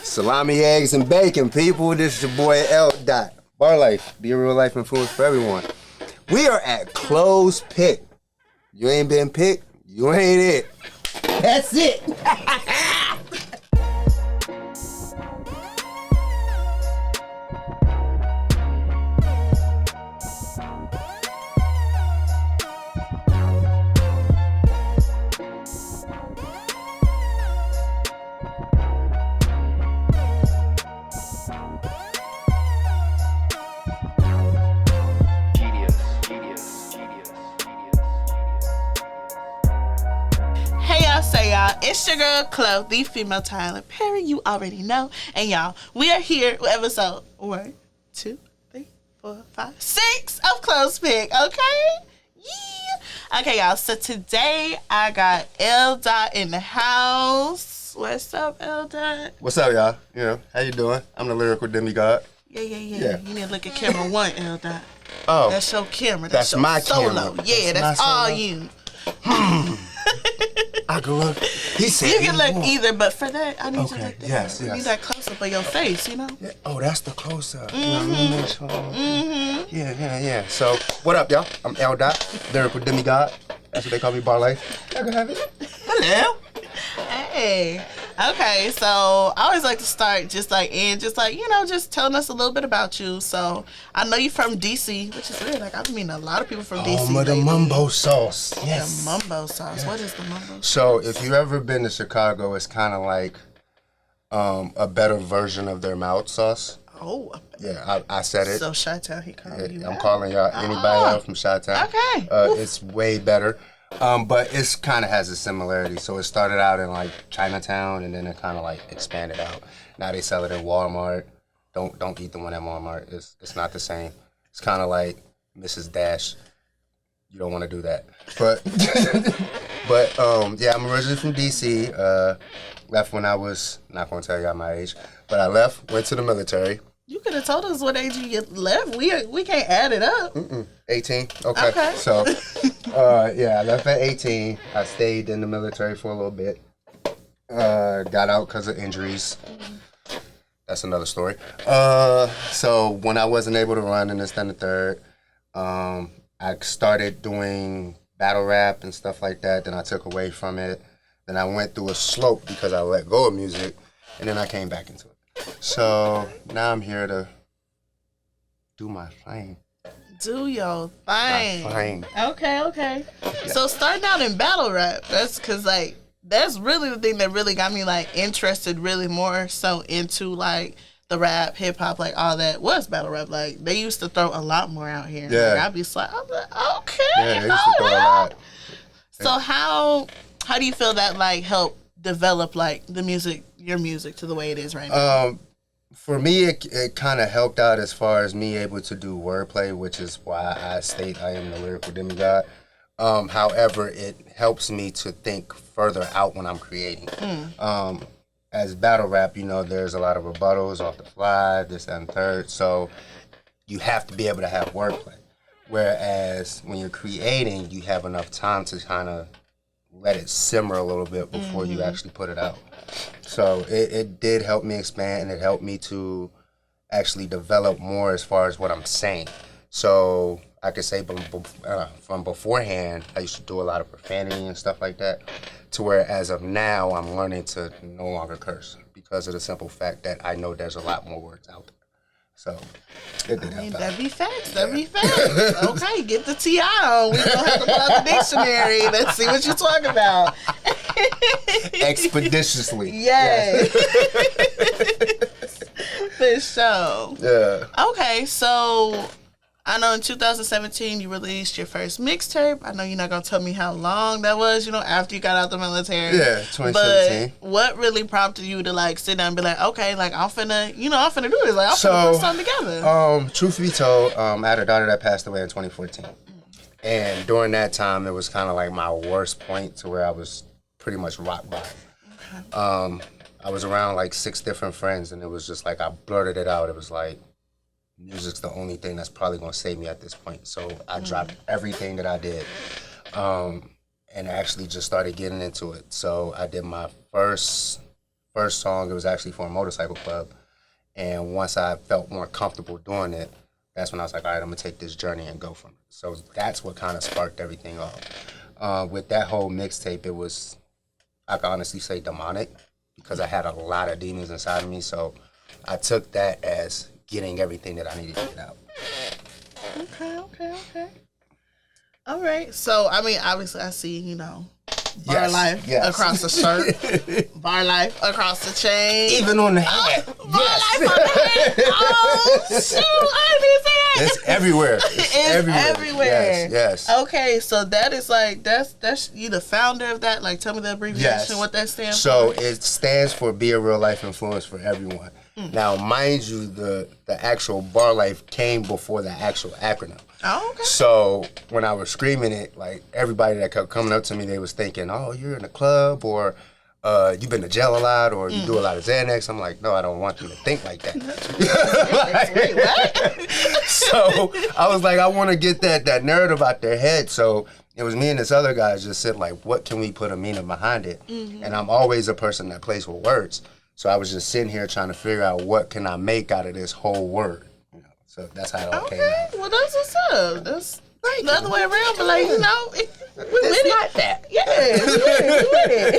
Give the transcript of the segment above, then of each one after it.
Salami, eggs, and bacon, people. This is your boy L. Dot. Bar Life, be a real life influence for everyone. We are at Close Pick. You ain't been picked, you ain't it. That's it. It's your girl, Chloe, the female Tyler Perry. You already know. And y'all, we are here with episode 1, 2, 3, 4, 5, 6 of Close Pick. Okay? Yeah. Okay, y'all. So today I got L. Dot in the house. What's up, L. Dot? What's up, y'all? You know, how you doing? I'm the lyrical demigod. Yeah. You need to look at camera 1, L. Dot. Oh. That's your camera. That's your my solo. camera. Yeah, that's all you. I can look. He said you can look either, but for that, I need you to look that. Yes. You need that close up of your face, you know? Yeah. Oh, that's the close up. Yeah. So, what up, y'all? I'm L. Dot, lyrical demigod. That's what they call me, Bar Life. Y'all can have it. Hello. Hey. Okay, so I always like to start just telling us a little bit about you. So I know you're from DC, which is weird. Like I've met a lot of people from DC. Oh, the mumbo sauce. Yes. The mumbo sauce. Yes. What is the mumbo sauce? So if you've ever been to Chicago, it's kind of like a better version of their mouth sauce. Oh. Yeah, I said it. So Chi-Town, he called you. I'm calling y'all anybody else from Chi-Town. Okay. It's way better. But it's kind of has a similarity. So it started out in like Chinatown, and then it kind of like expanded out. Now they sell it in Walmart. Don't eat the one at Walmart. It's not the same. It's kind of like Mrs. Dash. You don't want to do that. But yeah, I'm originally from DC. Left when I was, not going to tell y'all my age, but I left, went to the military. You could have told us what age you left. We can't add it up. 18. Okay. So, yeah, I left at 18. I stayed in the military for a little bit. Got out because of injuries. That's another story. So when I wasn't able to run in this, then the third, I started doing battle rap and stuff like that. Then I took away from it. Then I went through a slope because I let go of music, and then I came back into it. So now I'm here to do my thing. Do your thing. My thing. Okay. Yeah. So starting out in battle rap, that's because like that's really the thing that really got me like interested really more so into like the rap, hip hop, like all that was battle rap. Like they used to throw a lot more out here. Yeah. Like, I'd be like, okay. Yeah, they used to throw a lot. So how do you feel that like helped develop like your music to the way it is right now? For me, it kind of helped out as far as me able to do wordplay, which is why I state I am the lyrical demigod. However, it helps me to think further out when I'm creating. As battle rap, there's a lot of rebuttals off the fly, this and third, so you have to be able to have wordplay. Whereas when you're creating, you have enough time to kind of let it simmer a little bit before you actually put it out. So it did help me expand, and it helped me to actually develop more as far as what I'm saying. So I could say from beforehand, I used to do a lot of profanity and stuff like that, to where as of now, I'm learning to no longer curse because of the simple fact that I know there's a lot more words out there. So it did help out. That'd be facts. Okay, get the TI on. We're going to have to pull out the dictionary. Let's see what you're talking about. Expeditiously. Yay. For sure. Yeah. Okay, so I know in 2017 you released your first mixtape. I know you're not going to tell me how long that was, after you got out the military. Yeah, 2017. But what really prompted you to, like, sit down and be like, okay, like, I'm finna do this. Like, I'm finna put something together. Truth be told, I had a daughter that passed away in 2014. And during that time, it was kind of like my worst point to where I was pretty much rock bottom. Okay. I was around, like, 6 different friends, and it was just like I blurted it out. It was like, music's the only thing that's probably going to save me at this point. So I dropped everything that I did and actually just started getting into it. So I did my first first song, it was actually for a motorcycle club. And once I felt more comfortable doing it, that's when I was like, all right, I'm going to take this journey and go from it. So that's what kind of sparked everything off. With that whole mixtape, it was, I can honestly say, demonic because I had a lot of demons inside of me. So I took that as getting everything that I needed to get out. Okay. All right. So, I mean, obviously, I see, bar life across the shirt, bar life across the chain. Even on the head. Bar life on the head. Oh, shoot. I didn't see that. It's everywhere. It's everywhere. Yes. Okay, so that is like, that's you the founder of that? Like, tell me the abbreviation, what that stands for. So, it stands for Be a Real Life Influence for Everyone. Now, mind you, the actual bar life came before the actual acronym. Oh, okay. So when I was screaming it, like everybody that kept coming up to me, they was thinking, "Oh, you're in the club, or you've been to jail a lot, or you do a lot of Xanax." I'm like, "No, I don't want them to think like that." Wait, what? So I was like, I want to get that narrative out their head. So it was me and this other guy just said, like, what can we put a meaning behind it? And I'm always a person that plays with words. So I was just sitting here trying to figure out what can I make out of this whole word. So that's how it all came out. Well, that's what's up. That's the other way around, but like, we it's not that. Yeah, we with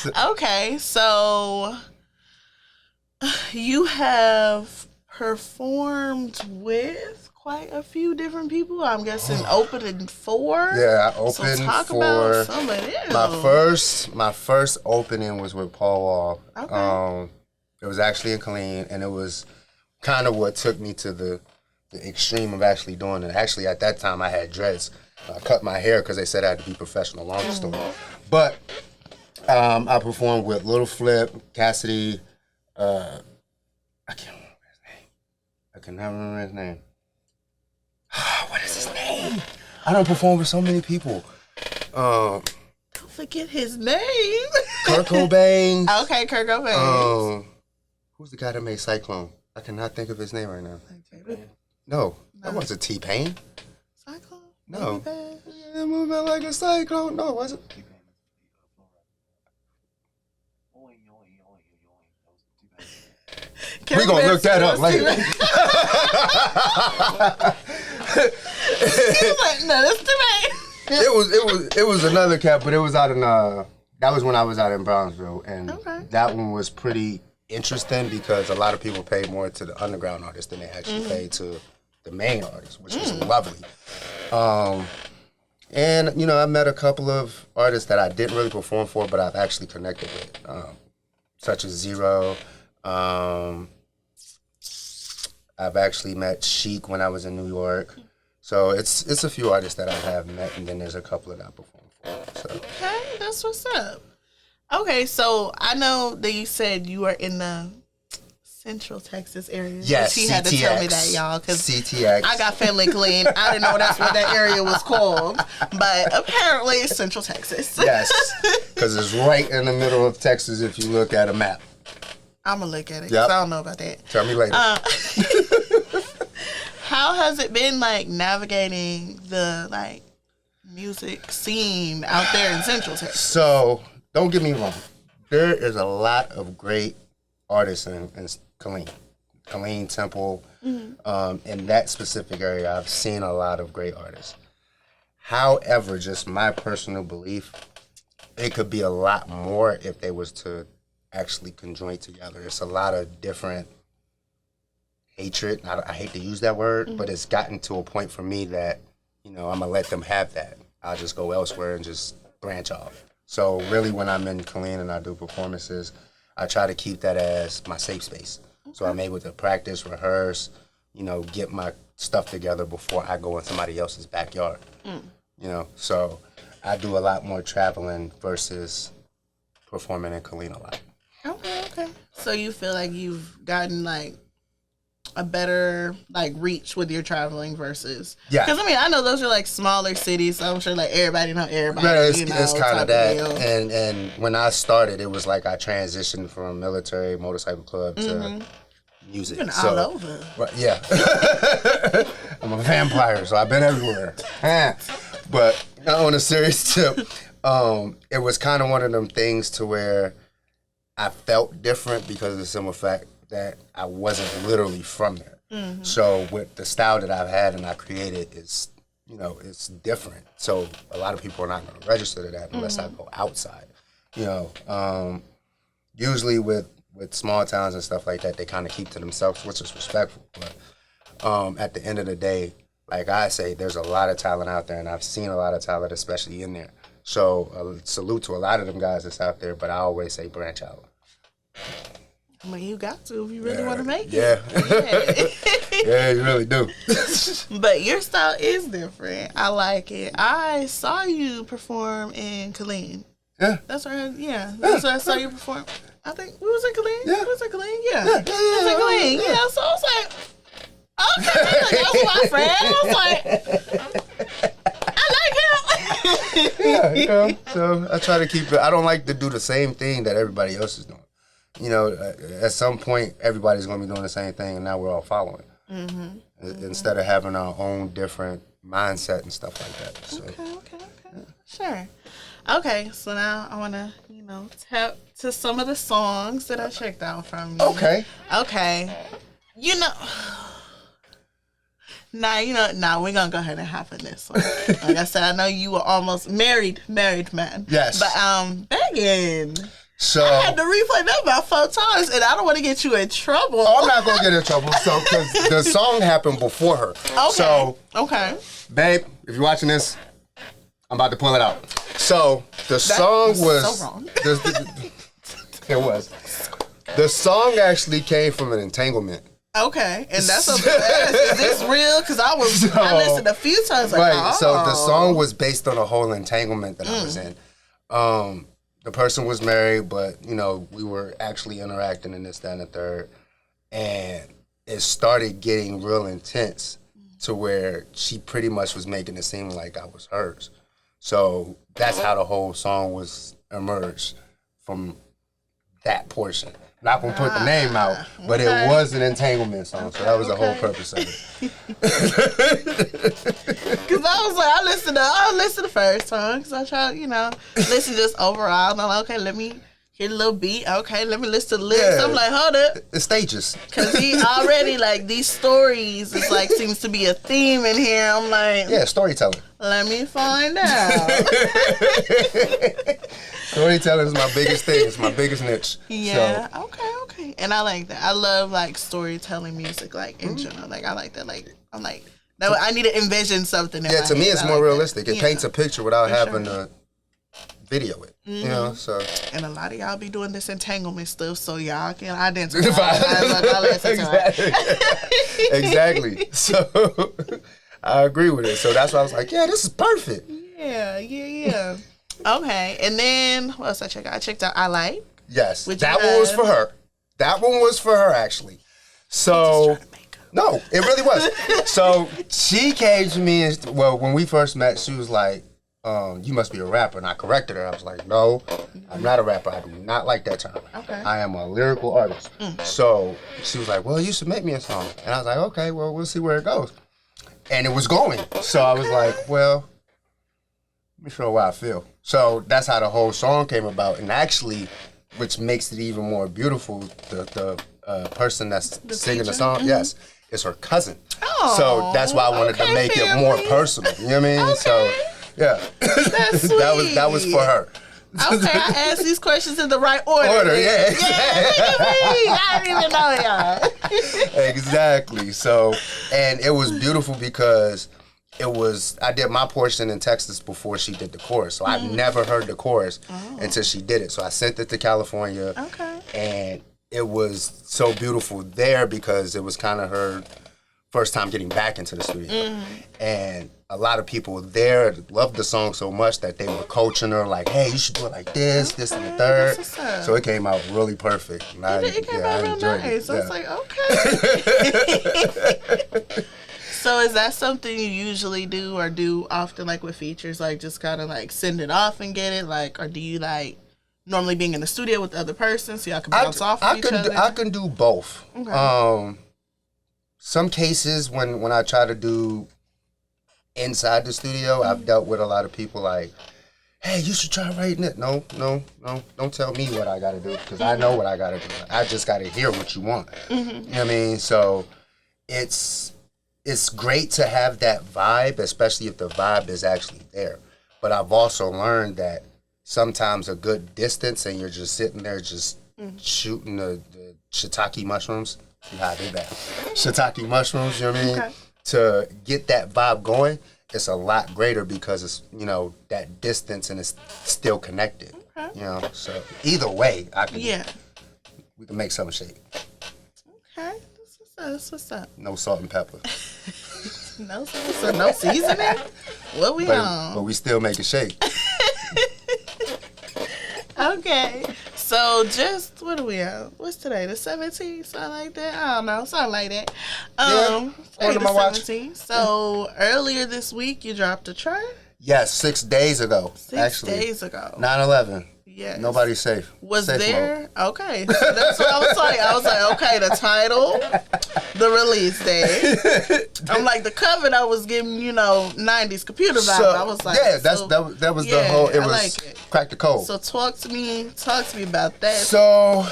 it. Okay, so you have performed with quite a few different people. I'm guessing opening for. Yeah, I opened so talk for about some of them. my first opening was with Paul Wall. Okay. It was actually in Killeen, and it was kind of what took me to the extreme of actually doing it. Actually, at that time, I had dreads. I cut my hair because they said I had to be professional. Long story. But I performed with Little Flip, Cassidy. I can't remember his name. I cannot remember his name. What is his name? I don't perform with so many people. Don't forget his name. Kurt Cobain. Okay, Kurt Cobain. Who's the guy that made Cyclone? I cannot think of his name right now. No. No, that wasn't T-Pain. Cyclone? No. Moving like a cyclone. No, it wasn't. We're going to look that up later. No, that's T-Pain. It was another cat, but it was out in that was when I was out in Brownsville, and that one was pretty interesting because a lot of people paid more to the underground artists than they actually paid to the main artist, which was lovely. And I met a couple of artists that I didn't really perform for, but I've actually connected with, such as Zero. I've actually met Chic when I was in New York. So it's a few artists that I have met, and then there's a couple that I perform for. So. Okay, that's what's up. Okay, so I know that you said you are in the Central Texas area. Yes, He had to tell me that, y'all, because CTX. I got family clean. I didn't know that's what that area was called, but apparently it's Central Texas. Yes, because it's right in the middle of Texas if you look at a map. I'm going to look at it because I don't know about that. Tell me later. How has it been, like, navigating the, like, music scene out there in Central Texas? So, don't get me wrong. There is a lot of great artists in Killeen, Temple. In that specific area, I've seen a lot of great artists. However, just my personal belief, it could be a lot more if they was to actually conjoin together. It's a lot of different hatred. I hate to use that word, but it's gotten to a point for me that, I'm going to let them have that. I'll just go elsewhere and just branch off. So really when I'm in Killeen and I do performances, I try to keep that as my safe space. So I'm able to practice, rehearse, get my stuff together before I go in somebody else's backyard. So I do a lot more traveling versus performing in Killeen a lot. Okay. So you feel like you've gotten, like, a better, like, reach with your traveling versus... Yeah. Because, I know those are, like, smaller cities, so I'm sure, like, everybody know everybody, it's kind of that. And when I started, it was like I transitioned from military motorcycle club to music. You've been all over. Right, yeah. I'm a vampire, so I've been everywhere. But on a serious tip, It was kind of one of them things to where I felt different because of the simple fact that I wasn't literally from there. Mm-hmm. So with the style that I've had and I created is, it's different. So a lot of people are not going to register to that unless I go outside. Usually with small towns and stuff like that, they kind of keep to themselves, which is respectful. But at the end of the day, like I say, there's a lot of talent out there, and I've seen a lot of talent, especially in there. So salute to a lot of them guys that's out there, but I always say branch out. I mean, you got to if you really want to make it. Yeah. Yeah, you really do. But your style is different. I like it. I saw you perform in Killeen. Yeah. That's right. Yeah. That's where I saw you perform. I think we was in Killeen. Yeah. We was in Killeen. Yeah. We was in Killeen. Yeah. So I was like, okay, that was my friend. I was like, I like him. Yeah. So I try to keep it. I don't like to do the same thing that everybody else is doing. At some point, everybody's going to be doing the same thing, and now we're all following. Mm-hmm. Instead of having our own different mindset and stuff like that. So. Okay. Yeah. Sure. Okay, so now I want to, tap to some of the songs that I checked out from you. Okay. Now we're going to go ahead and hop in this one. Like I said, I know you were almost married man. Yes. But, begging. So I had to replay that about 4 times, and I don't want to get you in trouble. Oh, I'm not going to get in trouble. So, because the song happened before her. Okay. So, babe, if you're watching this, I'm about to pull it out. So, the song was... so wrong. It was. The song actually came from an entanglement. Okay, and that's is this real? Because I listened a few times. Like, right, so the song was based on a whole entanglement that I was in. The person was married, but, we were actually interacting in this, that, and the third. And it started getting real intense to where she pretty much was making it seem like I was hers. So that's how the whole song was emerged from that portion. Not going to put the name out, but it was an entanglement song, so that was the whole purpose of it. Because I was like, I listened to the first song, because I tried, listen just overall, and I'm like, okay, let me hear a little beat, okay, let me listen to the lyrics. Yeah. I'm like, hold up. It's stages. Because he already, these stories, it's seems to be a theme in here. I'm like... Yeah, storytelling. Let me find out. Storytelling is my biggest thing. It's my biggest niche. Yeah. So. Okay. And I like that. I love storytelling music, in general. I like that. I'm like, I need to envision something. Yeah. To me, it's more realistic. It paints a picture without having to video it. Mm-hmm. So. And a lot of y'all be doing this entanglement stuff, so y'all can identify. Exactly. So I agree with it. So that's why I was like, yeah, this is perfect. Yeah. Okay, and then what else I checked out? I checked out I Like. Yes, that one was for her. That one was for her, actually. So, no, it really was. So she came to me, when we first met, she was like, you must be a rapper. And I corrected her. I was like, no, I'm not a rapper. I do not like that term. Okay. I am a lyrical artist. So she was like, well, you should make me a song. And I was like, okay, well, we'll see where it goes. And it was going. So I was like, well, let me show how I feel. So that's how the whole song came about. And actually, which makes it even more beautiful, the person that's singing the song, yes, is her cousin. Oh, so that's why I wanted to make it more personal. You know what I mean? Okay. So, yeah. That's sweet. that was for her. Okay, I asked these questions in the right order. Yeah. I didn't even know y'all. Exactly. So, and it was beautiful because I did my portion in Texas before she did the chorus. So I've never heard the chorus until she did it. So I sent it to California. Okay. And it was so beautiful there because it was kind of her first time getting back into the studio. And a lot of people there loved the song so much that they were coaching her like, hey, you should do it like this, this and the third. So it came out really perfect. And it came out real nice. I was like, okay. So is that something you usually do or do often with features, just kind of send it off and get it? Or do you normally being in the studio with the other person so y'all can bounce off of each other? I can do both. Okay. Some cases when I try to do inside the studio, I've dealt with a lot of people hey, you should try writing it. No. Don't tell me what I got to do because I know what I got to do. I just got to hear what you want. You know what I mean? So it's great to have that vibe, especially if the vibe is actually there. But I've also learned that sometimes a good distance and you're just sitting there just shooting the shiitake mushrooms. See how I did that? Shiitake mushrooms, you know what I mean? Okay. To get that vibe going, it's a lot greater because it's, that distance and it's still connected. Okay. So either way, we can make something shake. Okay. That's what's up. No salt and pepper. No salt, so no seasoning? What we on? But we still make it shake. Okay. So just, what are we on? What's today? The 17th? Something like that? I don't know. Something like that. Under my watch. So earlier this week, you dropped a track? Yes, 6 days ago. 6 days ago. 9/11. Yes. Nobody's safe. Was safe there? Mode. Okay. So that's what I was like. I was like, okay, the title, the release day. I'm like, the cover that was giving, 90s computer vibe. I was like, yeah, that was the whole, it was like it. Crack the code. So talk to me about that. So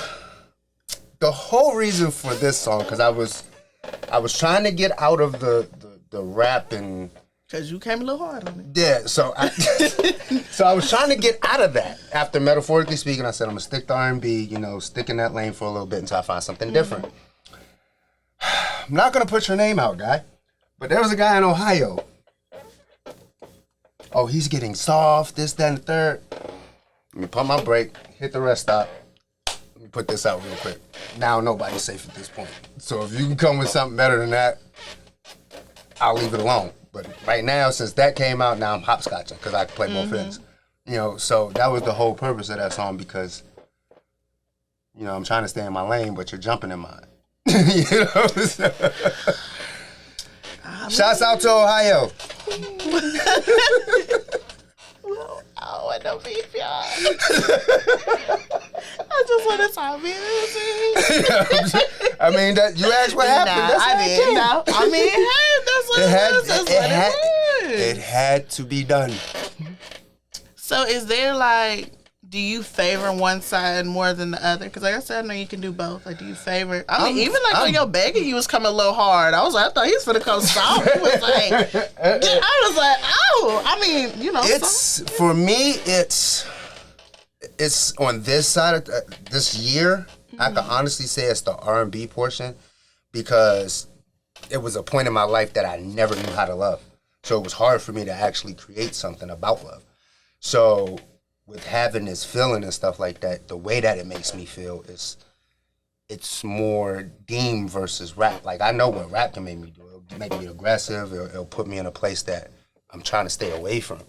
the whole reason for this song, because I was trying to get out of the rap and. Because you came a little hard on it. Yeah, so I was trying to get out of that. After metaphorically speaking, I said, I'm going to stick to R&B, stick in that lane for a little bit until I find something different. I'm not going to put your name out, guy. But there was a guy in Ohio. Oh, he's getting soft, this, that, and the third. Let me pump my brake, hit the rest stop. Let me put this out real quick. Now nobody's safe at this point. So if you can come with something better than that, I'll leave it alone. But right now, since that came out, now I'm hopscotching because I can play both ends. So that was the whole purpose of that song because, I'm trying to stay in my lane, but you're jumping in mine. So. Shouts out to Ohio. Well, I don't want no beef, y'all. I just want to talk music. I mean, you asked what happened. Nah, that's I didn't know. I mean, hey, that's what it was. It had to be done. So is there do you favor one side more than the other? Because like I said, I know you can do both. Like, do you favor? I mean, on your begging, you was coming a little hard. I was like, I thought he was finna come soft. He was like, I was like, oh, I mean, It's for me. It's on this side of this year. I can honestly say it's the R&B portion because it was a point in my life that I never knew how to love. So it was hard for me to actually create something about love. So with having this feeling and stuff like that, the way that it makes me feel is it's more Deem versus rap. Like, I know what rap can make me do. It'll make me aggressive. It'll put me in a place that I'm trying to stay away from.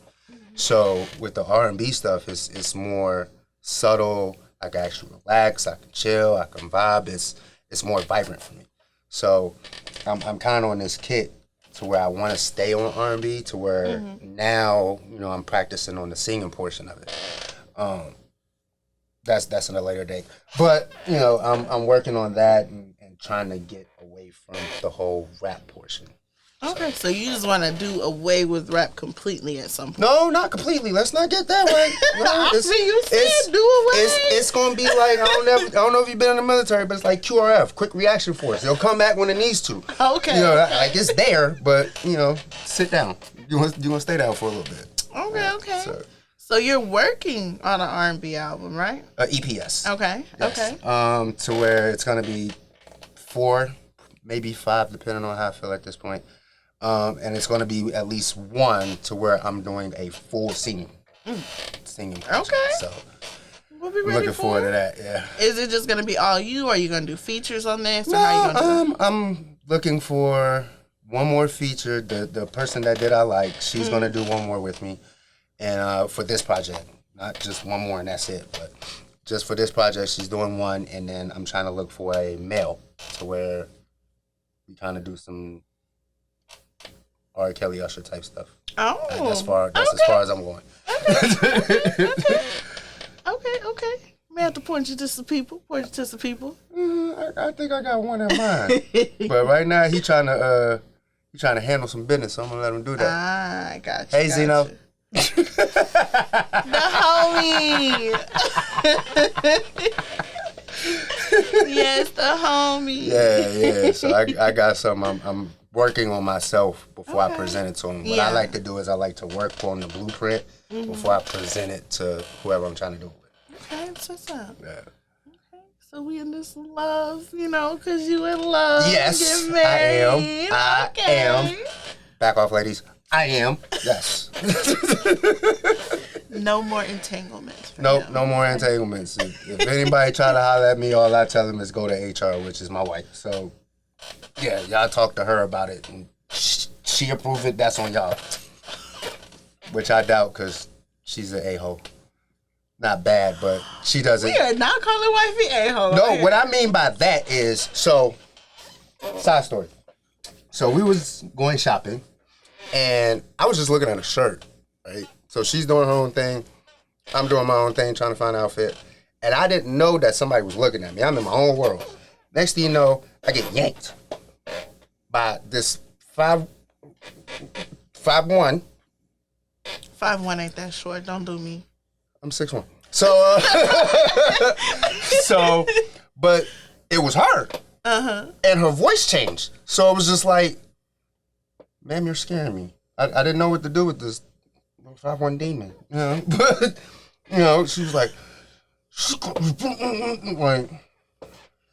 So with the R&B stuff, it's more subtle. I can actually relax. I can chill. I can vibe. It's more vibrant for me. So I'm kind of on this kick to where I want to stay on R&B to where now, I'm practicing on the singing portion of it. That's in a later date. But, I'm working on that and trying to get away from the whole rap portion. Okay, so you just want to do away with rap completely at some point? No, not completely. Let's not get that way. No, you said do away. It's going to be like, I don't know if you've been in the military, but it's like QRF, quick reaction force. It'll come back when it needs to. Okay. Like it's there, but, sit down. You want to stay down for a little bit. Okay. So you're working on an R&B album, right? EPS. Okay, yes. Okay. To where it's going to be 4, maybe 5, depending on how I feel at this point. And it's going to be at least 1 to where I'm doing a full singing project. Okay. So we'll be ready I'm looking forward to that, yeah. Is it just going to be all you, or are you going to do features on this? Or how you gonna do I'm looking for one more feature. The person that did I like, she's going to do one more with me. And for this project, not just one more and that's it, but just for this project, she's doing one. And then I'm trying to look for a male to where we kind of do some R. Kelly Usher type stuff. Oh, that's as far as I'm going. Okay. May have to point you to some people. I think I got one in mind, but right now he trying to handle some business, so I'm gonna let him do that. I got you. Hey, Zeno. The homie. Yes, the homie. Yeah. So I got something. I'm working on myself before I present it to him. What I like to do is I like to work on the blueprint before I present it to whoever I'm trying to do it with. Okay, that's what's up. Yeah. Okay, so we in this love, because you in love. Yes, Get married. I am. Back off, ladies. I am. Yes. No more entanglements. Nope, no more entanglements. If anybody try to holler at me, all I tell them is go to HR, which is my wife. So, yeah, y'all talk to her about it. And she approve it, that's on y'all. Which I doubt, because she's an a-hole. Not bad, but she doesn't. We are not calling wifey a-hole. No, what I mean by that is, side story. So we was going shopping, and I was just looking at a shirt, right? So she's doing her own thing. I'm doing my own thing, trying to find an outfit. And I didn't know that somebody was looking at me. I'm in my own world. Next thing you know, I get yanked by this 5'1". 5'1" ain't that short. Don't do me. I'm 6'1". So, but it was her. Uh-huh. And her voice changed. So it was just like, ma'am, you're scaring me. I didn't know what to do with this 5'1" demon. But, she was like,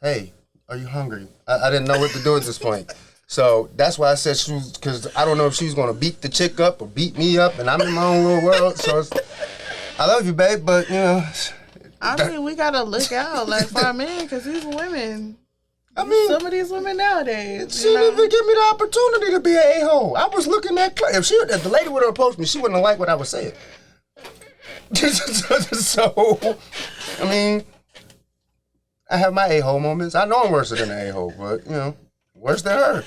hey, are you hungry? I didn't know what to do at this point. So that's why I said she was, because I don't know if she was going to beat the chick up or beat me up, and I'm in my own little world. So I love you, babe, but, I mean, we got to look out, for our men, because these women. I mean, some of these women nowadays. She didn't even give me the opportunity to be an a-hole. I was looking at if the lady would have approached me, she wouldn't have liked what I was saying. So, I mean, I have my a-hole moments. I know I'm worse than an a-hole, but worse than her.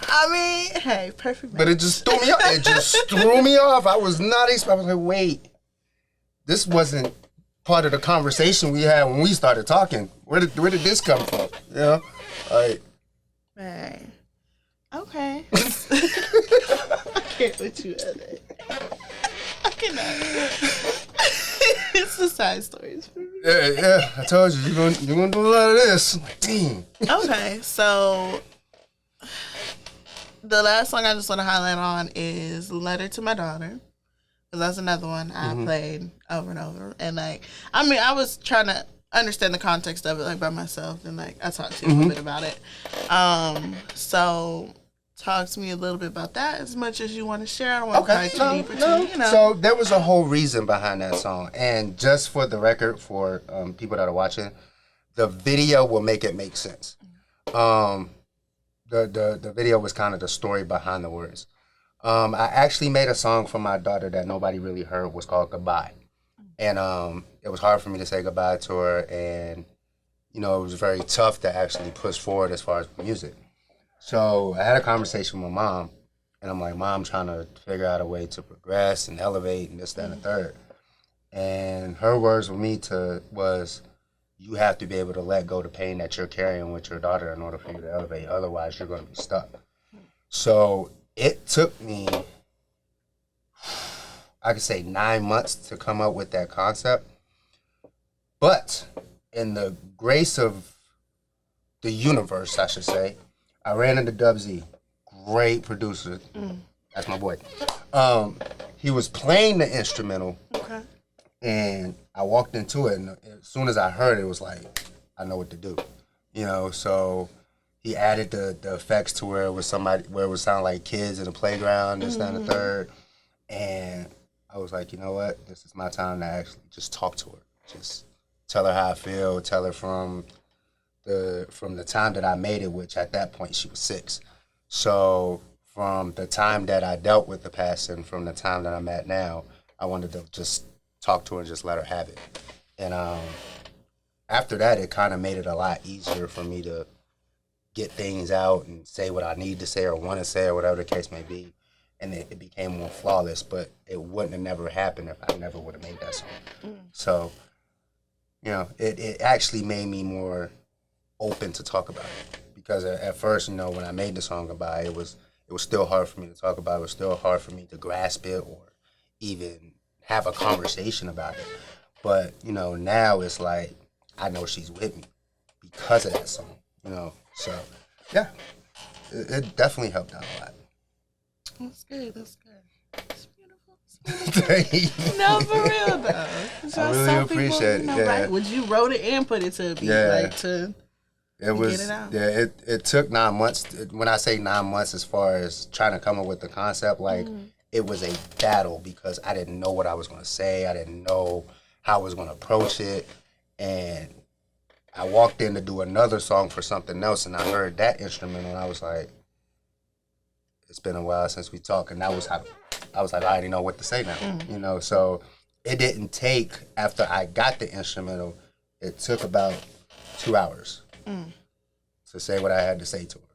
I mean, hey, perfect. But it just threw me off. It just threw me off. I was not expecting. I was like, wait, this wasn't part of the conversation we had when we started talking. Where did this come from? Like. Hey. Okay. I can't with you at it. I cannot. It's the side stories for me. Yeah. I told you you're gonna do a lot of this. I'm like, dang. Okay, so the last song I just want to highlight on is "Letter to My Daughter." Because that's another one I played over and over. And, I was trying to understand the context of it, by myself. And, I talked to you a little bit about it. So, talk to me a little bit about that as much as you want to share. I don't want to dive too deeper too, So, there was a whole reason behind that song. And just for the record, for people that are watching, the video will make it make sense. The video was kind of the story behind the words. I actually made a song for my daughter that nobody really heard. It was called Goodbye. And it was hard for me to say goodbye to her. And, it was very tough to actually push forward as far as music. So I had a conversation with Mom. And I'm like, Mom, trying to figure out a way to progress and elevate and this, that, and the third. And her words with me was, you have to be able to let go of the pain that you're carrying with your daughter in order for you to elevate. Otherwise, you're going to be stuck. So it took me, I could say 9 months to come up with that concept. But in the grace of the universe, I should say, I ran into Dub Z, great producer. That's my boy. He was playing the instrumental. Okay. And I walked into it, and as soon as I heard it, it was like, I know what to do. So he added the effects to where it would sound like kids in a playground, this, that, and the third. And I was like, you know what? This is my time to actually just talk to her. Just tell her how I feel, tell her from the time that I made it, which at that point she was 6. So from the time that I dealt with the past and from the time that I'm at now, I wanted to just talk to her and just let her have it. And after that, it kind of made it a lot easier for me to get things out and say what I need to say or want to say or whatever the case may be. And it became more flawless, but it wouldn't have never happened if I never would have made that song. So, it actually made me more open to talk about it. Because at first, when I made the song Goodbye, it was still hard for me to talk about. It was still hard for me to grasp it or even have a conversation about it. But, you know, now it's like, I know she's with me because of that song, you know. So, yeah, it definitely helped out a lot. That's good. That's good. It's beautiful. No, for real though. Just I really some appreciate people, it. Yeah. Right, would you wrote it and put it to a beat, like to it was, get it out. Yeah, it took 9 months. When I say 9 months, as far as trying to come up with the concept, like it was a battle because I didn't know what I was going to say. I didn't know how I was going to approach it, and I walked in to do another song for something else, and I heard that instrumental, and I was like, it's been a while since we talked, and that was how I was like, I already know what to say now, you know. So it didn't take, after I got the instrumental, it took about 2 hours to say what I had to say to her.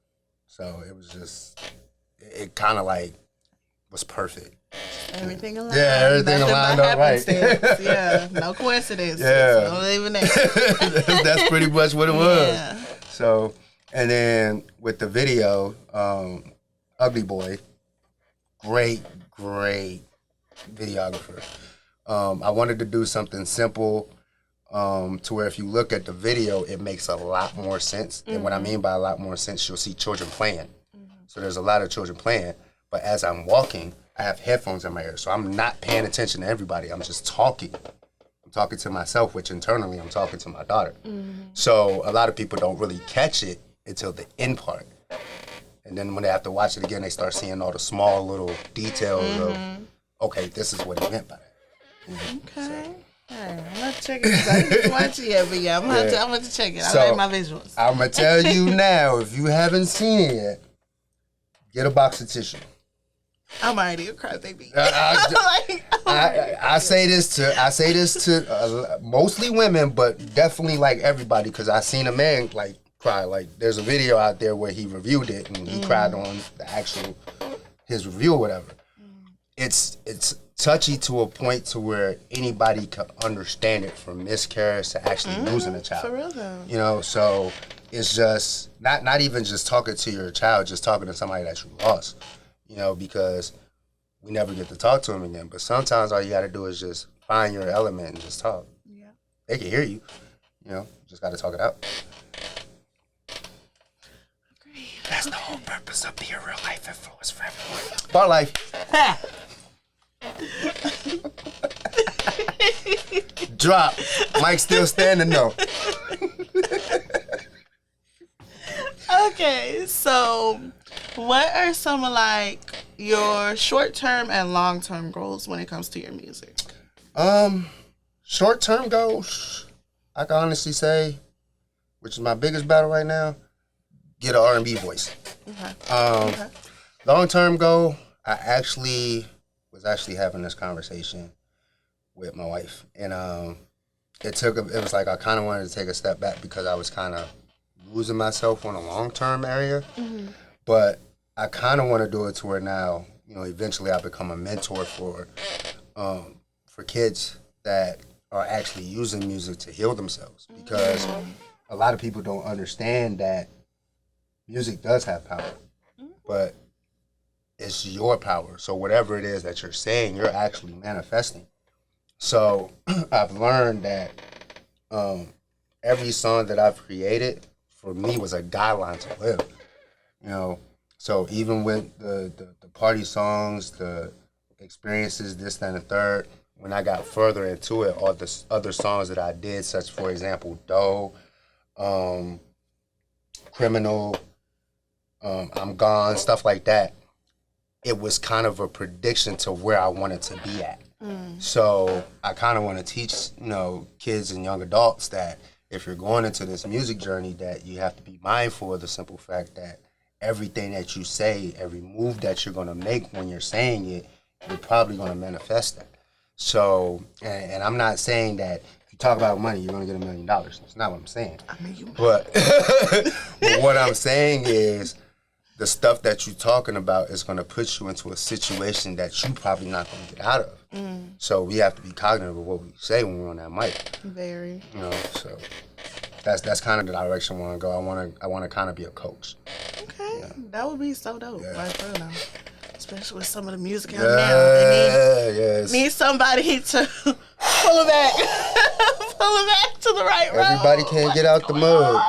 So it was just, it kind of like was perfect. Everything aligned. Yeah, everything aligned up right. Yeah, no coincidence. Yeah. So don't even that. That's pretty much what it was. Yeah. So, and then with the video, Ugly Boy, great videographer. I wanted to do something simple to where if you look at the video, it makes a lot more sense. And what I mean by a lot more sense, you'll see children playing. So there's a lot of children playing. But as I'm walking, I have headphones in my ear. So I'm not paying attention to everybody. I'm just talking. I'm talking to myself, which internally I'm talking to my daughter. So a lot of people don't really catch it until the end part. And then when they have to watch it again, they start seeing all the small little details of, okay, this is what he meant by that. Okay. All right, I'm going to check it. I didn't watch it yet, but yeah, I'm going to check it. I like my visuals. I'm going to tell you now, if you haven't seen it yet, get a box of tissue. I'm already a crybaby. I say this to mostly women, but definitely like everybody, because I seen a man like cry. Like there's a video out there where he reviewed it and he cried on his review or whatever. It's touchy to a point to where anybody can understand it, from miscarriage to actually losing a child. For real though. You know, so it's just not even just talking to your child, just talking to somebody that you lost. You know, because we never get to talk to them again. But sometimes all you got to do is just find your element and just talk. Yeah. They can hear you. You know, just got to talk it out. Agreed. That's the whole purpose of being real life influence for everyone. Bar life. Drop. Mike still standing though. Okay, so what are some of like your short-term and long-term goals when it comes to your music? Short-term goals, I can honestly say, which is my biggest battle right now, get an R&B voice. Okay. Long-term goal, I was actually having this conversation with my wife, and it was like I kind of wanted to take a step back because I was kind of losing myself on a long-term area, but I kind of want to do it to where now, you know, eventually I become a mentor for kids that are actually using music to heal themselves, because a lot of people don't understand that music does have power, but it's your power. So whatever it is that you're saying, you're actually manifesting. So I've learned that every song that I've created for me was a guideline to live. You know, so even with the party songs, the experiences, this, that, and the third, when I got further into it, all the other songs that I did, such for example, Doe, Criminal, I'm Gone, stuff like that, it was kind of a prediction to where I wanted to be at. So I kind of want to teach, you know, kids and young adults that if you're going into this music journey, that you have to be mindful of the simple fact that everything that you say, every move that you're going to make when you're saying it, you're probably going to manifest that. So, and I'm not saying that if you talk about money, you're going to get $1 million. That's not what I'm saying. I mean, you might. But what I'm saying is the stuff that you're talking about is going to put you into a situation that you probably not going to get out of. So we have to be cognizant of what we say when we're on that mic. Very. You know, so that's kind of the direction I want to go. I want to kind of be a coach. Okay, yeah. That would be so dope. Yeah. Like, especially with some of the music out now. They need somebody to pull it back, pull it back to the right road. Everybody can't get out the mud.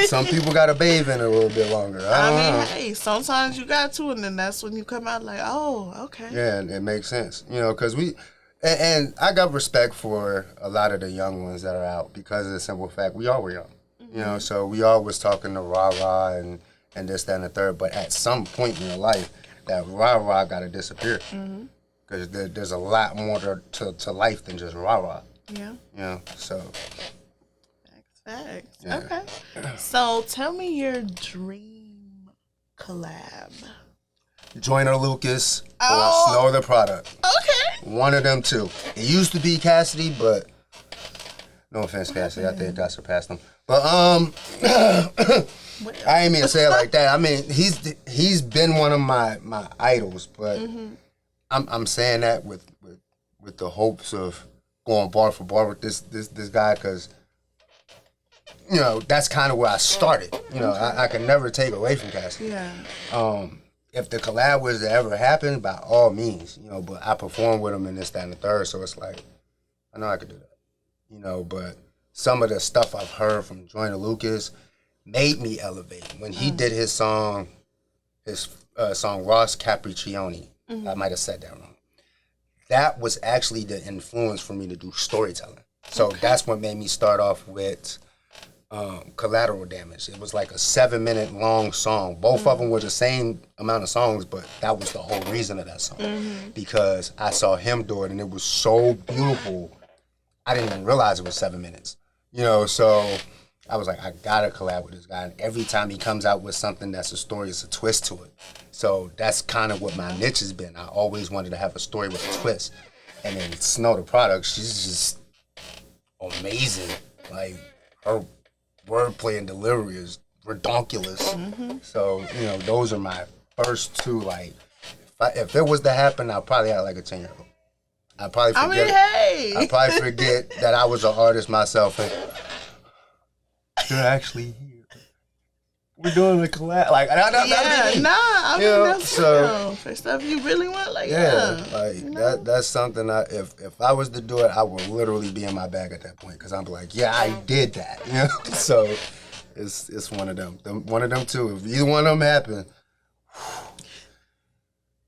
Some people got to bathe in it a little bit longer. I mean, hey, sometimes you got to, and then that's when you come out like, oh, okay. Yeah, it makes sense. You know, because and I got respect for a lot of the young ones that are out because of the simple fact we all were young. You know, so we all was talking to rah-rah and this, that, and the third. But at some point in your life, that rah-rah got to disappear. Because there's a lot more to life than just rah-rah. Yeah. You know, so. Facts. Yeah. Okay. So tell me your dream collab. Joyner Lucas or Snow the Product. Okay. One of them two. It used to be Cassidy, but no offense, Cassidy. I think I surpassed him. But I ain't mean to say it like that. I mean, he's been one of my idols, but I'm saying that with the hopes of going bar for bar with this guy, because you know that's kind of where I started. You know, I can never take away from Cassidy. Yeah. If the collab was to ever happen, by all means, you know. But I performed with him in this, that, and the third, so it's like I know I could do that. You know, but some of the stuff I've heard from Joyner Lucas made me elevate. When he did his song Ross Capriccioni, I might have said that wrong. That was actually the influence for me to do storytelling. So that's what made me start off with Collateral Damage. It was like a 7-minute long song. Both of them were the same amount of songs, but that was the whole reason of that song. Because I saw him do it, and it was so beautiful. I didn't even realize it was 7 minutes. You know, so I was like, I gotta collab with this guy. And every time he comes out with something that's a story, it's a twist to it. So that's kind of what my niche has been. I always wanted to have a story with a twist. And then Snow the Product, she's just amazing. Like, her wordplay and delivery is redonkulous. So, you know, those are my first two. Like, if it was to happen, I'd probably have like a 10-year-old. I'd probably forget that I was an artist myself. And they're actually here. We're doing a collab. Like, I mean, that's so for stuff you really want. Like, like you know? that's something. If I was to do it, I would literally be in my bag at that point because I'm like, yeah, I did that. You know, so it's one of them. One of them two. If either one of them happen,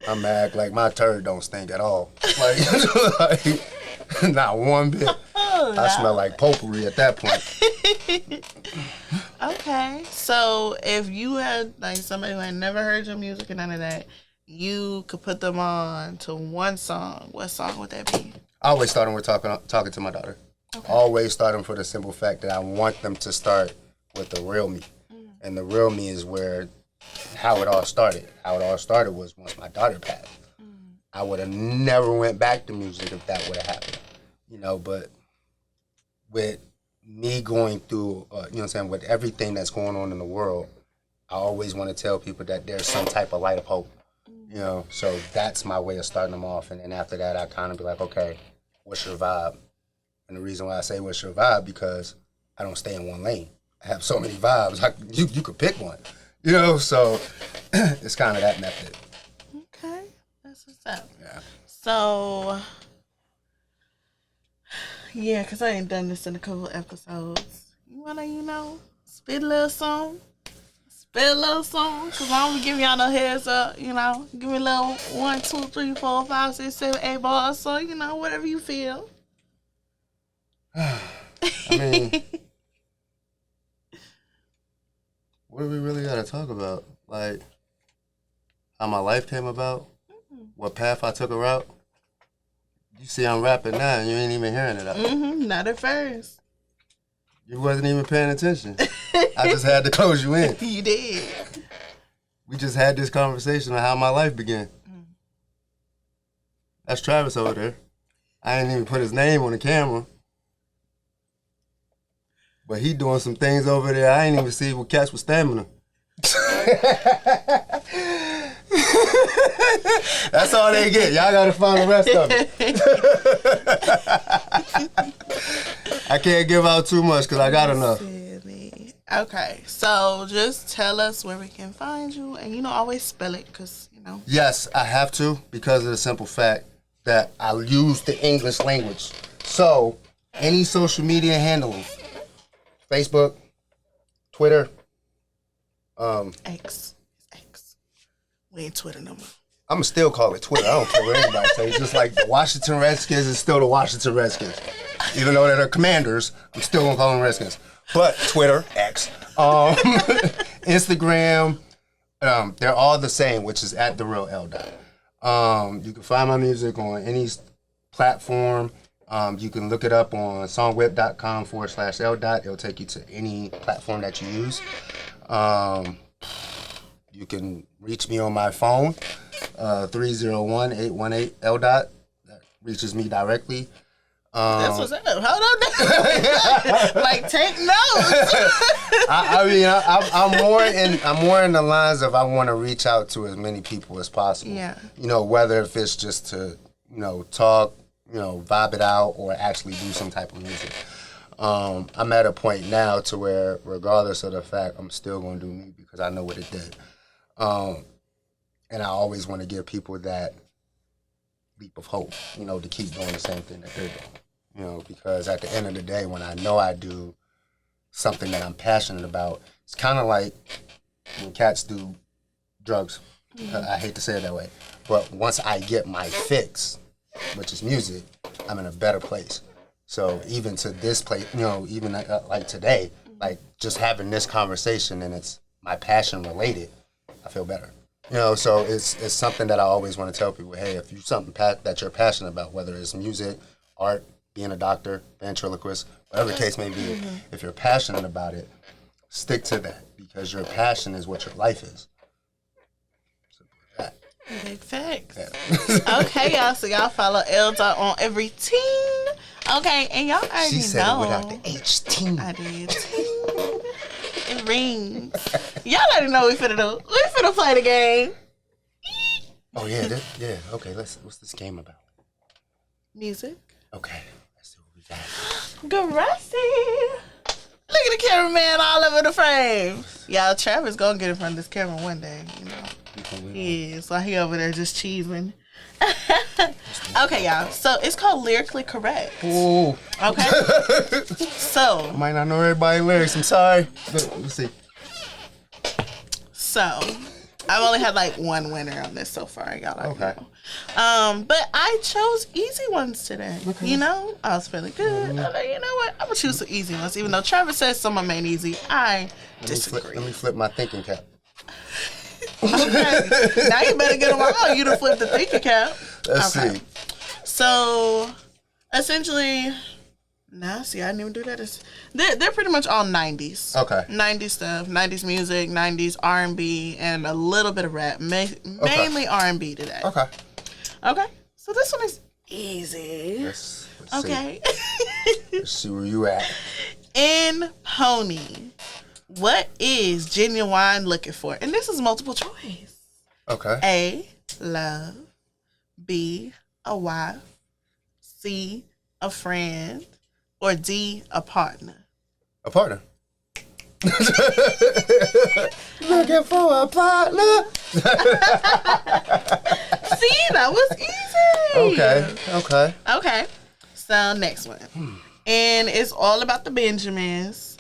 I'm mad. Like my turd don't stink at all. Like not one bit. I smell like potpourri at that point. Okay, so if you had like somebody who had never heard your music and none of that, you could put them on to one song. What song would that be? I always start them with talking to my daughter. Okay. Always start them for the simple fact that I want them to start with the real me, and the real me is how it all started. How it all started was once my daughter passed. I would have never went back to music if that would have happened, you know. But with me going through, you know what I'm saying, with everything that's going on in the world, I always want to tell people that there's some type of light of hope, you know. So that's my way of starting them off, and then after that, I kind of be like, okay, what's your vibe? And the reason why I say what's your vibe because I don't stay in one lane. I have so many vibes. You could pick one, you know. So it's kind of that method. Okay, that's what's up. Yeah. So. Yeah, because I ain't done this in a couple episodes. You want to, spit a little song? Spit a little song? Because I don't give y'all no heads up, Give me a little 1, 2, 3, 4, 5, 6, 7, 8 bars. So, whatever you feel. I mean, what do we really got to talk about? Like, how my life came about? What path I took a route? You see I'm rapping now and you ain't even hearing it. Not at first. You wasn't even paying attention. I just had to close you in. You did. We just had this conversation on how my life began. That's Travis over there. I ain't even put his name on the camera. But he doing some things over there I ain't even see with cats with stamina. That's all they get. Y'all gotta find the rest of it. I can't give out too much because I got enough. Okay, so just tell us where we can find you, and always spell it, cause Yes, I have to because of the simple fact that I use the English language. So, any social media handles, Facebook, Twitter, X. X. We ain't Twitter no more. I'm still call it Twitter. I don't care what anybody says. Just like the Washington Redskins is still the Washington Redskins. Even though they're commanders, I'm still gonna call them Redskins. But Twitter, X, Instagram, they're all the same, which is at the real L Dot. You can find my music on any platform. You can look it up on songwhip.com/L Dot. It'll take you to any platform that you use. You can reach me on my phone, 301-818-L Dot. That reaches me directly. That's what's up. Hold on. Like, take notes. I'm more in the lines of I want to reach out to as many people as possible. Yeah. Whether if it's just to talk, vibe it out, or actually do some type of music. I'm at a point now to where, regardless of the fact, I'm still going to do me because I know what it did. And I always want to give people that leap of hope, to keep doing the same thing that they're doing. Because at the end of the day, when I know I do something that I'm passionate about, it's kind of like when cats do drugs. I hate to say it that way. But once I get my fix, which is music, I'm in a better place. So even to this place, even like today, like just having this conversation and it's my passion related, I feel better. So it's something that I always want to tell people, hey, if you something that you're passionate about, whether it's music, art, being a doctor, ventriloquist, whatever the case may be, if you're passionate about it, stick to that because your passion is what your life is. Simple as that. Big facts. Yeah. Okay, y'all. So y'all follow L Dot on every teen. Okay, and y'all already She said know. it without the H teen. I did. Ting. It rings. Y'all already know what we finna do. We finna play the game. Oh yeah, yeah. Okay, what's this game about? Music. Okay, let's see what we got. Grassy. Look at the cameraman all over the frame. Y'all, Travis gonna get in front of this camera one day, Yeah, so he over there just cheesing. Okay, y'all. So it's called Lyrically Correct. Ooh. Okay. So I might not know everybody's lyrics. I'm sorry. But let's see. So I've only had like one winner on this so far. Y'all already Okay. know. But I chose easy ones today. Okay. I was feeling good. I'm like, you know what? I'm gonna choose some easy ones, even though Travis says some of them ain't easy. I disagree. Let me flip my thinking cap. Okay. Now you better get them all. You done flipped the thinking cap. Let's see. So essentially, see, I didn't even do that. They're pretty much all 90s. Okay. 90s stuff, 90s music, 90s R&B, and a little bit of rap. Mainly R&B today. Okay. Okay. So this one is easy. Let's Okay. see. Let's see where you at. In Pony, what is Genuine looking for? And this is multiple choice. Okay. A, love. B, a wife. C, a friend. Or D, a partner. A partner. Looking for a partner. See, that was easy. Okay. Okay. So next one. And it's all about the Benjamins.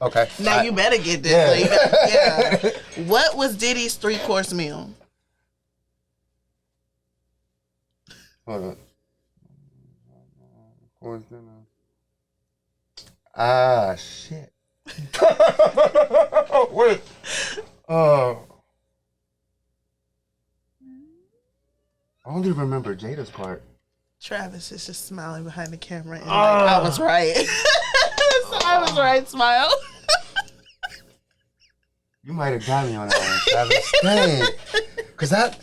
Okay. Now you better get this. Yeah. So yeah. What was Diddy's 3-course meal? Hold on. Ah, shit. Wait. I only remember Jada's part. Travis is just smiling behind the camera and like, I was right. So I was right, smile. You might have got me on that one, Travis. Dang. Cause I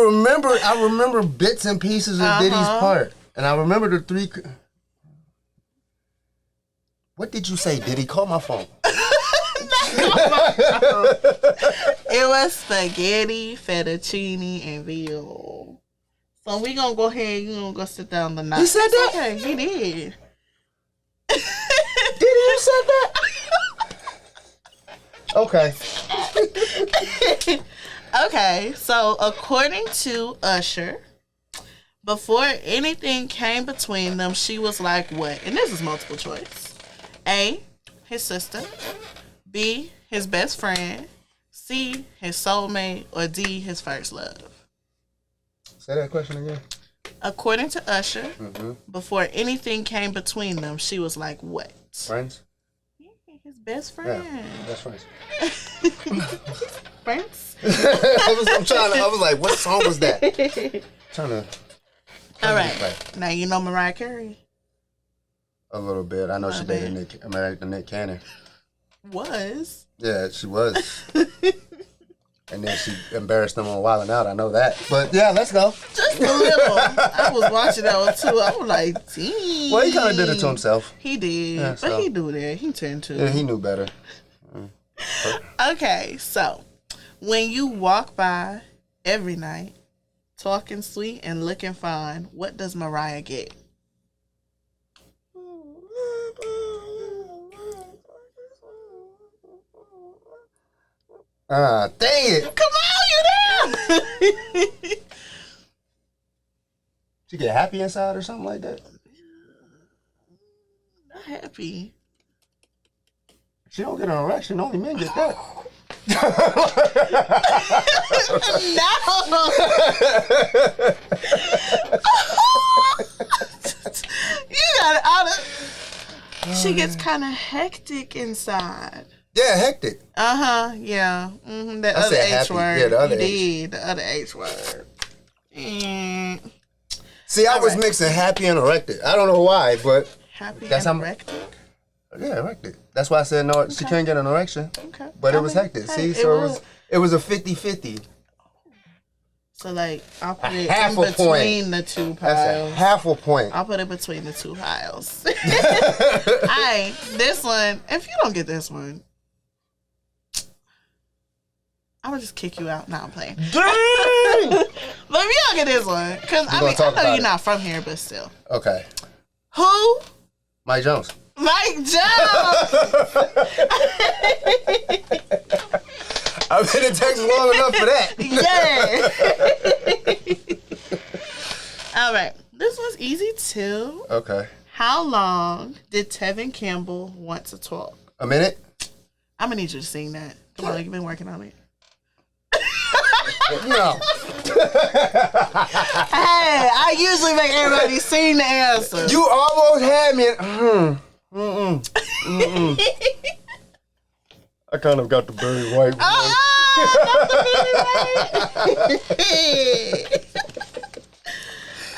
remember bits and pieces of Diddy's part. And I remember the three. What did you say, Diddy? Call my phone. It was spaghetti, fettuccine, and veal. So we gonna go ahead. You gonna go sit down the night. He said that? Okay, he did. Did he said that? Okay. Okay, so according to Usher, before anything came between them, she was like what? And this is multiple choice. A, his sister. B, his best friend. C, his soulmate. Or D, his first love. Say that question again. According to Usher, before anything came between them, she was like what? Friends? Yeah, his best friend. Yeah, best friends. Friends? I was like, what song was that? All right. Now you know Mariah Carey. A little bit. I know she dated Nick Cannon. Was. Yeah, she was. And then she embarrassed him on Wild 'N Out. I know that. But yeah, let's go. Just a little. I was watching that one too. I was like, dang. Well, he kind of did it to himself. He did. Yeah, but so. he knew that. He turned to. Yeah, he knew better. Okay, so when you walk by every night, talking sweet and looking fine, what does Mariah get? Dang it. Come on, you there? She get happy inside or something like that? Not happy. She don't get an erection. Only men get that. No. You got it out of. She gets kind of hectic inside. Yeah, hectic. Yeah. That I other said H happy. word. Yeah, the other you H. did. The other H word. See, I was right. mixing happy and erected. I don't know why, but Happy That's and how- erected. yeah, erected. That's why I said no. She can't get an erection. Okay. But I it was mean, hectic. hey, See, so it was a 50-50. So like I'll put it half in a point. between the two That's piles. a half a point. I'll put it between the two piles. Alright, this one. If you don't get this one, I'm gonna just kick you out. Now I'm playing. Dang! But if you don't get this one, because I gonna mean, talk I know about you're it. not from here, but still. Okay. Who? Mike Jones. Mike Jones. I've been in Texas long enough for that. Yeah. All right. This one's easy too. Okay. How long did Tevin Campbell want to talk? A minute? I'm gonna need you to sing that. Come on, you've been working on it. No. Hey, I usually make everybody sing the answer. You almost had me. I kind of got the Barry White voice.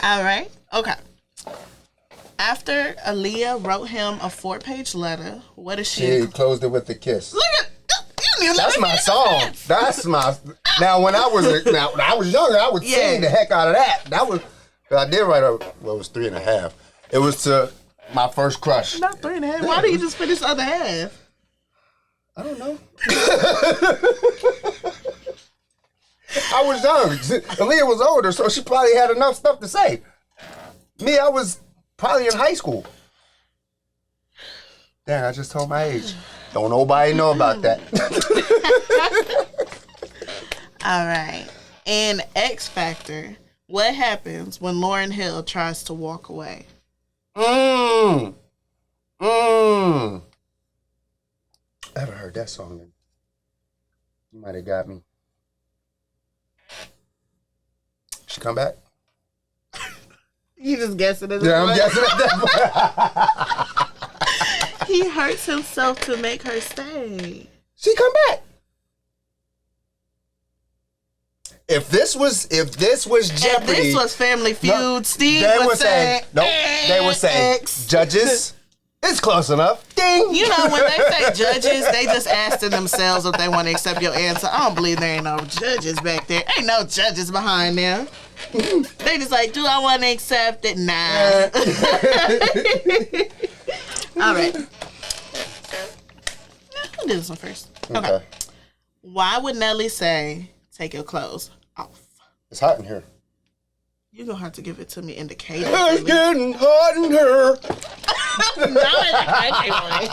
All right. Okay. After Aaliyah wrote him a 4-page letter, what is she? She closed it with a kiss. Look at you. That's my song. That's my. Now when I was younger, I would sing the heck out of that. That was. I did write a. Well, it was 3.5. It was to my first crush. Not 3.5. Why did you just finish the other half? I don't know. I was young. Aaliyah was older, so she probably had enough stuff to say. Me, I was probably in high school. Dang, I just told my age. Don't nobody know about that. All right. In X Factor, what happens when Lauryn Hill tries to walk away? I haven't heard that song. Then. You might have got me. She come back? You just guessing it. Yeah, I'm guessing at that point. He hurts himself to make her stay. She come back. If this was Jeopardy, If this was Family Feud, Steve they would say, nope. They would say, X. judges, it's close enough. Ding. You know, when they say judges, they just asking themselves if they want to accept your answer. I don't believe there ain't no judges back there. Ain't no judges behind them. They just like, do I want to accept it? Nah. All right. Who did this one first? Okay. Why would Nelly say, take your clothes off? It's hot in here. You're going to have to give it to me indicated. It's getting hot in here. Not in the country one.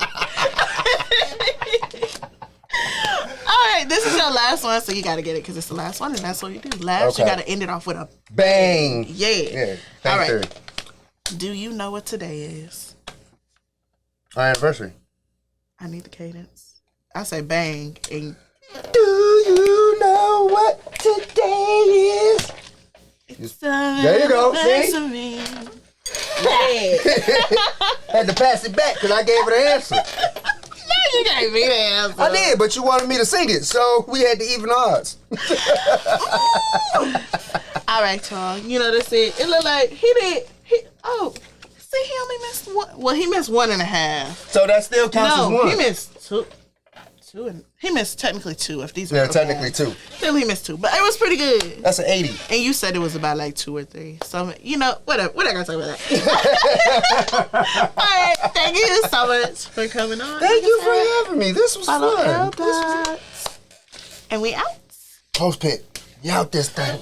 this is your last one, so you gotta get it because it's the last one, and that's what you do. Last, you Okay. gotta end it off with a Bang. yeah. All All right. right. Do you know what today is? Our anniversary. I need the cadence. I say bang, and Do you know what today is? There you go. See? Yeah. Had to pass it back because I gave her the answer. You gave me the answer. I did, but you wanted me to sing it, so we had to even odds. All right, y'all. You know, that's it. It looked like he did. See, he only missed one. Well, he missed 1.5. So that still counts as No, one. he missed two. He missed technically 2. If these were Yeah, okay. technically 2. Still, he missed 2, but it was pretty good. That's an 80. And you said it was about like 2 or 3. So you know, whatever. We're not gonna talk about that. All right. Thank you so much for coming on. Thank you for having me. This was Follow fun. L Dots. And we out. Post pit. You out this thing.